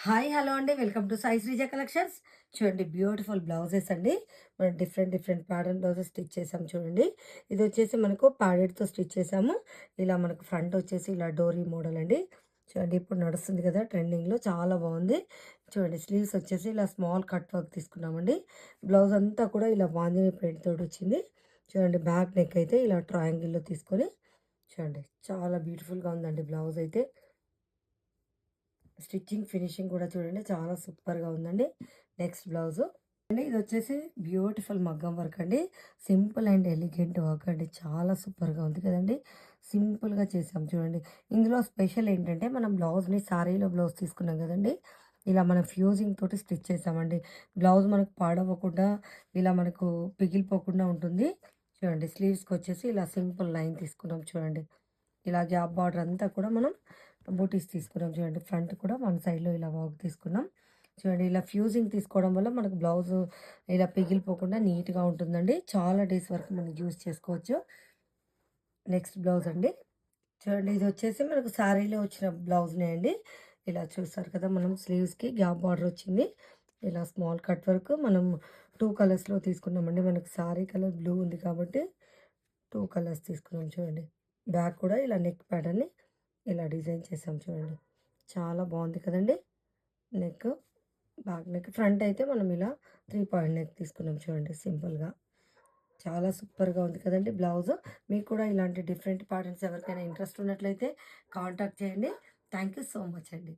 Hi hello అండి. Welcome to Sai Sreeja collections. చూడండి beautiful blouses అండి. మనం డిఫరెంట్ ప్యాటర్న్ బ్లౌజెస్ స్టిచ్ చేసాం చూడండి. ఇది వచ్చేసి మనకు ప్యాడెడ్తో స్టిచ్ చేసాము. ఇలా మనకు ఫ్రంట్ వచ్చేసి ఇలా డోరీ మోడల్ అండి. చూడండి ఇప్పుడు నడుస్తుంది కదా ట్రెండింగ్లో, చాలా బాగుంది. చూడండి స్లీవ్స్ వచ్చేసి ఇలా స్మాల్ కట్ వర్క్ తీసుకున్నామండి. బ్లౌజ్ అంతా కూడా ఇలా బాందిని ప్రింట్ తోటి వచ్చింది. చూడండి బ్యాక్ నెక్ అయితే ఇలా ట్రయాంగిల్లో తీసుకొని చూడండి చాలా బ్యూటిఫుల్గా ఉందండి బ్లౌజ్ అయితే. స్టిచ్చింగ్ ఫినిషింగ్ కూడా చూడండి చాలా సూపర్గా ఉందండి. నెక్స్ట్ బ్లౌజు అండి, ఇది వచ్చేసి బ్యూటిఫుల్ మగ్గం వర్క్ అండి. సింపుల్ అండ్ ఎలిగెంట్ వర్క్ అండి, చాలా సూపర్గా ఉంది కదండి. సింపుల్గా చేసాం చూడండి. ఇందులో స్పెషల్ ఏంటంటే మనం బ్లౌజ్ని సారీలో బ్లౌజ్ తీసుకున్నాం కదండి, ఇలా మనం ఫ్యూజింగ్ తోటి స్టిచ్ చేసామండి. బ్లౌజ్ మనకు పాడవకుండా ఇలా మనకు పిగిలిపోకుండా ఉంటుంది. చూడండి స్లీవ్స్కి వచ్చేసి ఇలా సింపుల్ లైన్ తీసుకున్నాం చూడండి. ఇలా గ్యాప్ బార్డర్ అంతా కూడా మనం బూటీస్ తీసుకున్నాం చూడండి. ఫ్రంట్ కూడా వన్ సైడ్లో ఇలా వర్క్ తీసుకున్నాం చూడండి. ఇలా ఫ్యూజింగ్ తీసుకోవడం వల్ల మనకు బ్లౌజ్ ఇలా పిగిలిపోకుండా నీట్గా ఉంటుందండి. చాలా డేస్ వరకు మనం యూజ్ చేసుకోవచ్చు. నెక్స్ట్ బ్లౌజ్ అండి, చూడండి ఇది వచ్చేసి మనకు శారీలో వచ్చిన బ్లౌజ్నే అండి. ఇలా చూస్తారు కదా, మనం స్లీవ్స్కి గ్యాప్ బార్డర్ వచ్చింది. ఇలా స్మాల్ కట్ వర్క్ మనం 2 కలర్స్లో తీసుకున్నామండి. మనకు శారీ కలర్ బ్లూ ఉంది కాబట్టి 2 కలర్స్ తీసుకున్నాం చూడండి. బ్యాక్ కూడా ఇలా నెక్ ప్యాటర్న్ని ఇలా డిజైన్ చేసాం చూడండి. చాలా బాగుంది కదండి. నెక్, బ్యాక్ నెక్, ఫ్రంట్ అయితే మనం ఇలా 3 పాయింట్ నెక్ తీసుకున్నాం చూడండి సింపుల్గా. చాలా సూపర్గా ఉంది కదండి బ్లౌజ్. మీకు కూడా ఇలాంటి డిఫరెంట్ ప్యాటర్న్స్ ఎవరికైనా ఇంట్రెస్ట్ ఉన్నట్లయితే కాంటాక్ట్ చేయండి. థ్యాంక్ యూ సో మచ్ అండి.